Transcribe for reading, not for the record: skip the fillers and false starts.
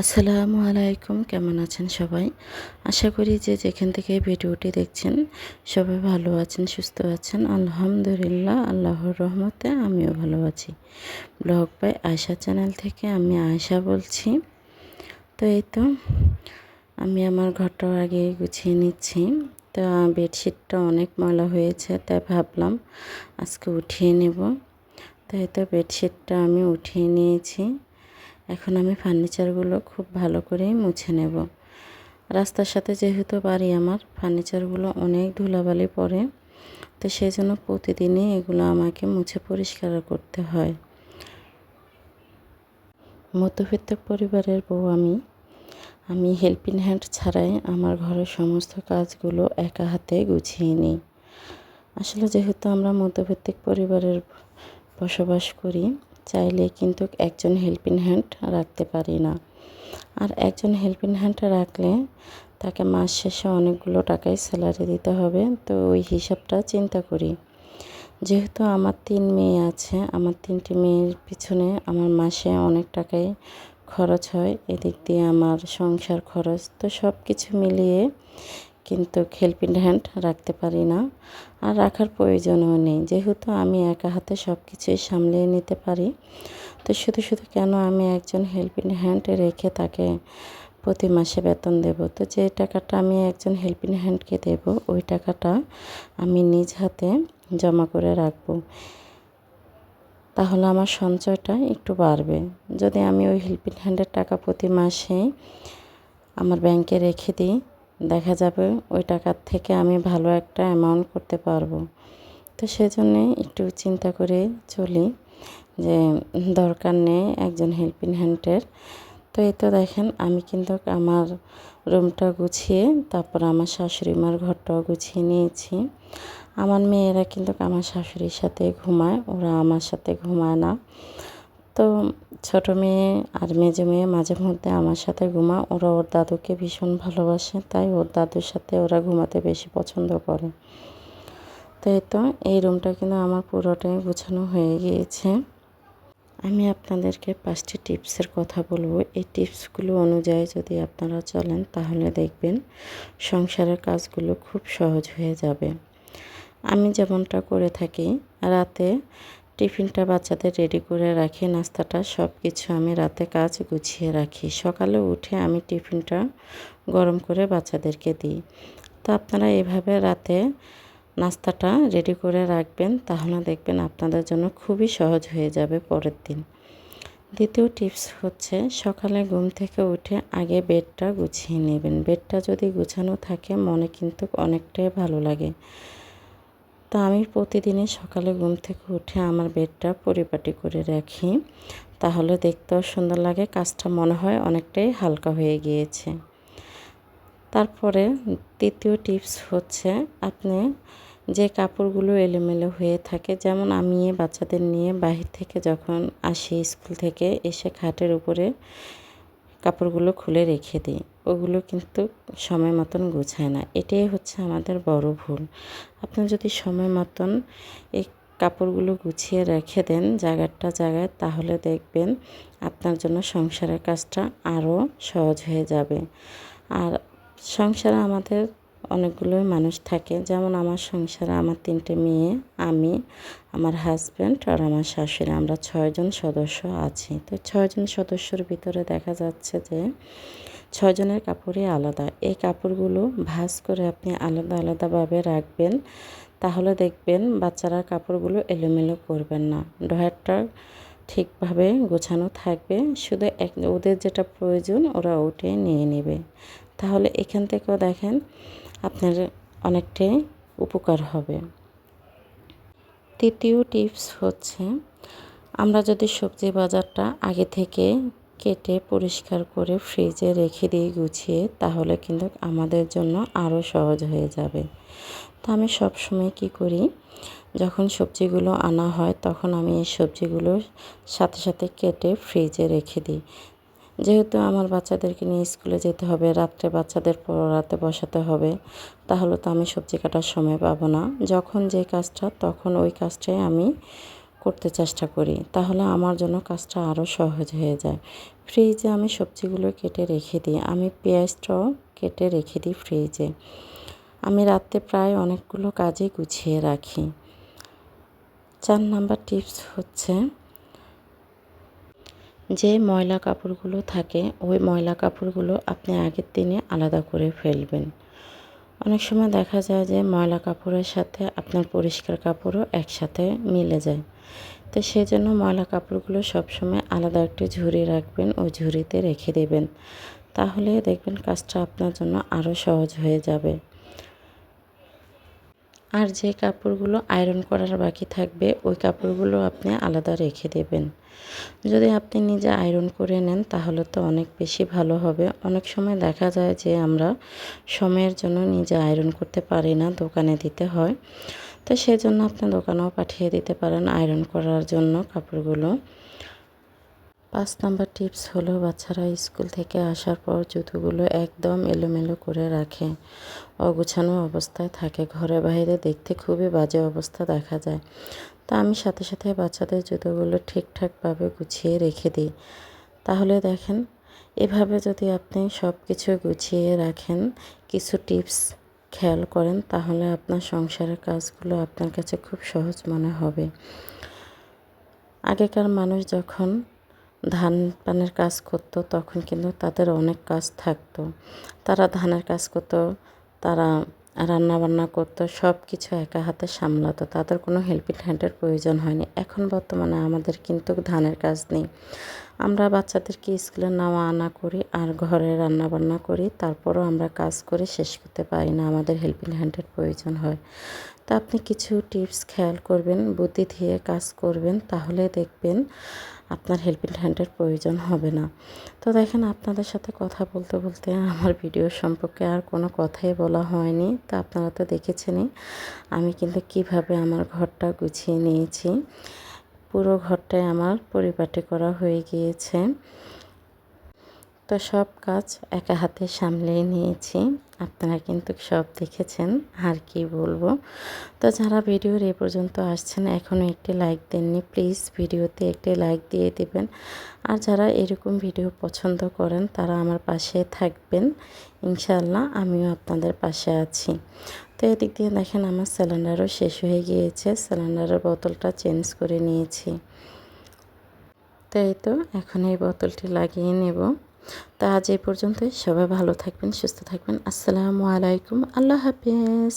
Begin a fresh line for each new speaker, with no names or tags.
আসসালামু আলাইকুম, কেমন আছেন সবাই? আশা করি যে যেখান থেকে ভিডিওটি দেখছেন সবাই ভালো আছেন, সুস্থ আছেন। আলহামদুলিল্লাহ, আল্লাহর রহমতে আমিও ভালো আছি। ব্লগ বাই আয়শা চ্যানেল থেকে আমি আয়শা বলছি। তো এই তো আমি আমার ঘরটাও আগে গুছিয়ে নিচ্ছি। তো বেডশিটটা অনেক ময়লা হয়েছে, তাই ভাবলাম আজকে উঠিয়ে নেব। তো এই তো বেডশিটটা আমি উঠিয়ে নিয়েছি। এখন আমি ফার্নিচারগুলো খুব ভালো করেই মুছে নেব। রাস্তার সাথে যেহেতু বাড়ি আমার, ফার্নিচারগুলো অনেক ধুলাবালি পড়ে, তো সেই জন্য প্রতিদিনই এগুলো আমাকে মুছে পরিষ্কার করতে হয়। মধ্যবিত্ত পরিবারের বউ আমি হেল্পিং হ্যান্ড ছাড়াই আমার ঘরের সমস্ত কাজগুলো একা হাতে গুছিয়ে নিই। আসলে যেহেতু আমরা মধ্যবিত্ত পরিবারের বসবাস করি, চাইলে কিন্তু একজন হেল্পিং হ্যান্ড রাখতে পারি না। আর একজন হেল্পিং হ্যান্ড রাখলে তাকে মাস শেষে অনেকগুলো টাকাই স্যালারি দিতে হবে। তো ওই হিসাবটা চিন্তা করি। যেহেতু আমার 3 মেয়ে আছে, আমার 3টি মেয়ের পিছনে আমার মাসে অনেক টাকাই খরচ হয়। এদিক দিয়ে আমার সংসার খরচ, তো সব কিছু মিলিয়ে কিন্তু হেল্পিং হ্যান্ড রাখতে পারি না, আর রাখার প্রয়োজনও নেই। যেহেতু আমি একা হাতে সব কিছুই সামলিয়ে নিতে পারি, তো শুধু শুধু কেন আমি একজন হেল্পিং হ্যান্ড রেখে তাকে প্রতি মাসে বেতন দেব? তো যে টাকাটা আমি একজন হেল্পিং হ্যান্ডকে দেব, ওই টাকাটা আমি নিজ হাতে জমা করে রাখবো। তাহলে আমার সঞ্চয়টা একটু বাড়বে। যদি আমি ওই হেল্পিং হ্যান্ডের টাকা প্রতি মাসে আমার ব্যাংকে রেখে দিই, দেখা যাবে ওই টাকার থেকে আমি ভালো একটা অ্যামাউন্ট করতে পারবো। তো সেজন্যে একটু চিন্তা করে চলি যে দরকার নেই একজন হেল্পিং হ্যান্ডের। তো এই তো দেখেন, আমি কিন্তু আমার রুমটা গুছিয়ে তারপর আমার শাশুড়ি মার ঘরটাও গুছিয়ে নিয়েছি। আমার মেয়েরা কিন্তু আমার শাশুড়ির সাথে ঘুমায়, ওরা আমার সাথে ঘুমায় না। তো ছোট মেয়ে আর মেজো মেয়ে মাঝে মধ্যে আমার সাথে ঘুমায়। ওরা ওর দাদুকে ভীষণ ভালোবাসে, তাই ওর দাদুর সাথে ওরা ঘুমাতে বেশি পছন্দ করে। তো এই তো এই রুমটা কিন্তু আমার পুরোটাই গোছানো হয়ে গিয়েছে। আমি আপনাদেরকে 5টি টিপসের কথা বলবো। এই টিপসগুলো অনুযায়ী যদি আপনারা চলেন, তাহলে দেখবেন সংসারের কাজগুলো খুব সহজ হয়ে যাবে। আমি যেমনটা করে থাকি, রাতে টিফিনটা বাচ্চাদের রেডি করে রাখি, নাস্তাটা সব কিছু আমি রাতে কাজ গুছিয়ে রাখি। সকালে উঠে আমি টিফিনটা গরম করে বাচ্চাদেরকে দিই। তো আপনারা এভাবে রাতে নাস্তাটা রেডি করে রাখবেন, তাহলে দেখবেন আপনাদের জন্য খুবই সহজ হয়ে যাবে পরের দিন। দ্বিতীয় টিপস হচ্ছে, সকালে ঘুম থেকে উঠে আগে বেডটা গুছিয়ে নেবেন। বেডটা যদি গুছানো থাকে, মনে কিন্তু অনেকটাই ভালো লাগে। তো আমি প্রতিদিনই সকালে ঘুম থেকে উঠে আমার বেডটা পরিপাটি করে রাখি, তাহলে দেখতেও সুন্দর লাগে, কাজটা মনে হয় অনেকটাই হালকা হয়ে গিয়েছে। তারপরে তৃতীয় টিপস হচ্ছে, আপনি যে কাপড়গুলো এলোমেলো হয়ে থাকে, যেমন আমি বাচ্চাদের নিয়ে বাহির থেকে যখন আসি স্কুল থেকে, এসে খাটের উপরে কাপড়গুলো খুলে রেখে দিই, ওগুলো কিন্তু সময় মতন গোছায় না। এটাই হচ্ছে আমাদের বড় ভুল। আপনি যদি সময় মতন এই কাপড়গুলো গুছিয়ে রেখে দেন জায়গায়, তাহলে দেখবেন আপনার জন্য সংসারের কাজটা আরও সহজ হয়ে যাবে। আর সংসারে আমাদের অনেকগুলোই মানুষ থাকে, যেমন আমার সংসারে আমার 3টে মেয়ে, আমি, আমার হাজব্যান্ড আর আমার শাশুড়ি, আমরা 6 জন সদস্য আছি। তো 6 জন সদস্যর ভিতরে দেখা যাচ্ছে যে 6 জনের কাপড়ই আলাদা। এই কাপড়গুলো ভাঁজ করে আপনি আলাদা আলাদাভাবে রাখবেন, তাহলে দেখবেন বাচ্চারা কাপড়গুলো এলোমেলো করবেন না, ড্রয়ারটা ঠিকভাবে গোছানো থাকবে। শুধু ওদের যেটা প্রয়োজন ওরা ওটাই নিয়ে নেবে। তাহলে এখান থেকেও দেখেন আপনার অনেকটাই উপকার হবে। তৃতীয় টিপস হচ্ছে, আমরা যদি সবজি বাজারটা আগে থেকে কেটে পরিষ্কার করে ফ্রিজে রেখে দিই গুছিয়ে, তাহলে কিন্তু আমাদের জন্য আরও সহজ হয়ে যাবে। তো আমি সবসময় কী করি, যখন সবজিগুলো আনা হয় তখন আমি এই সবজিগুলো সাথে সাথে কেটে ফ্রিজে রেখে দিই। যেহেতু আমার বাচ্চাদেরকে নিয়ে স্কুলে যেতে হবে, রাত্রে বাচ্চাদের পড়াতে বসাতে হবে, তাহলে তো আমি সবজি কাটার সময় পাবো না। যখন যে কাজটা, তখন ওই কাজটাই আমি করতে চেষ্টা করি, তাহলে আমার জন্য কাজটা আরও সহজ হয়ে যায়। ফ্রিজে আমি সবজিগুলো কেটে রেখে দিই, আমি পেঁয়াজটাও কেটে রেখে দিই ফ্রিজে। আমি রাতে প্রায় অনেকগুলো কাজই গুছিয়ে রাখি। 4 নাম্বার টিপস হচ্ছে, যে ময়লা কাপড়গুলো থাকে ওই ময়লা কাপড়গুলো আপনি আগের দিনে আলাদা করে ফেলবেন। অনেক সময় দেখা যায় যে ময়লা কাপড়ের সাথে আপনার পরিষ্কার কাপড়ও একসাথে মিলে যায়। তো সেজন্য ময়লা কাপড়গুলো সবসময় আলাদা একটি ঝুড়ি রাখবেন, ওই ঝুড়িতে রেখে দেবেন। তাহলে দেখবেন কাজটা আপনার জন্য আরও সহজ হয়ে যাবে। আর যে কাপড়গুলো আয়রন করার বাকি থাকবে ওই কাপড়গুলো আপনি আলাদা রেখে দেবেন। যদি আপনি নিজে আয়রন করে নেন তাহলে তো অনেক বেশি ভালো হবে। অনেক সময় দেখা যায় যে আমরা সময়ের জন্য নিজে আয়রন করতে পারি না, দোকানে দিতে হয়। তো সেজন্য আপনি দোকানেও পাঠিয়ে দিতে পারেন আয়রন করার জন্য কাপড়গুলো। 5 নাম্বার টিপস হলো, বাচ্চারা স্কুল থেকে আসার পর জুতোগুলো একদম এলোমেলো করে রাখে, অগোছানো অবস্থায় থাকে, ঘরে বাইরে দেখতে খুবই বাজে অবস্থা দেখা যায়। তা আমি সাথে সাথে বাচ্চাদের জুতোগুলো ঠিকঠাকভাবে গুছিয়ে রেখে দিই। তাহলে দেখেন, এভাবে যদি আপনি সব কিছু গুছিয়ে রাখেন, কিছু টিপস খেয়াল করেন, তাহলে আপনার সংসারের কাজগুলো আপনার কাছে খুব সহজ মনে হবে। আগেকার মানুষ যখন ধান পানের কাজ করতো তখন কিন্তু তাদের অনেক কাজ থাকতো। তারা ধানের কাজ করতো, তারা রান্নাবান্না করতো, সব কিছু একা হাতে সামলাতো, তাদের কোনো হেল্পিং হ্যান্ডের প্রয়োজন হয়নি। এখন বর্তমানে আমাদের কিন্তু ধানের কাজ নেই, আমরা বাচ্চাদেরকে স্কুলে নেওয়া আনা করি আর ঘরে রান্নাবান্না করি, তারপরও আমরা কাজ করে শেষ করতে পারি না, আমাদের হেল্পিং হ্যান্ডের প্রয়োজন হয়। তো আপনি কিছু টিপস খেয়াল করবেন, বুদ্ধি দিয়ে কাজ করবেন, তাহলে দেখবেন আপনার হেল্পিং হ্যান্ডের প্রয়োজন হবে না। তো দেখেন, আপনাদের সাথে কথা বলতে বলতে আমার ভিডিও সম্পর্কে আর কোনো কথাই বলা হয়নি। তো আপনারা তো দেখেছেনই আমি কিন্তু কিভাবে আমার ঘরটা গুছিয়ে নিয়েছি। পুরো ঘরটাই আমার পরিপাটি করা হয়ে গিয়েছে। তো সব কাজ একা হাতে সামলিয়ে নিয়েছি, আপনারা কিন্তু সব দেখেছেন, আর কি বলবো। তো যারা ভিডিওর এ পর্যন্ত আসছেন এখনও একটি লাইক দেননি, প্লিজ ভিডিওতে একটি লাইক দিয়ে দেবেন। আর যারা এরকম ভিডিও পছন্দ করেন তারা আমার পাশে থাকবেন, ইনশাআল্লাহ আমিও আপনাদের পাশে আছি। তো এদিক দিয়ে দেখেন আমার সিলিন্ডারও শেষ হয়ে গিয়েছে, সিলিন্ডারের বোতলটা চেঞ্জ করে নিয়েছি। তো এই তো এখন এই বোতলটি লাগিয়ে নেব। তা আজ এই পর্যন্তই, সবাই ভালো থাকবেন, সুস্থ থাকবেন। আসসালামু আলাইকুম, আল্লাহ হাফেজ।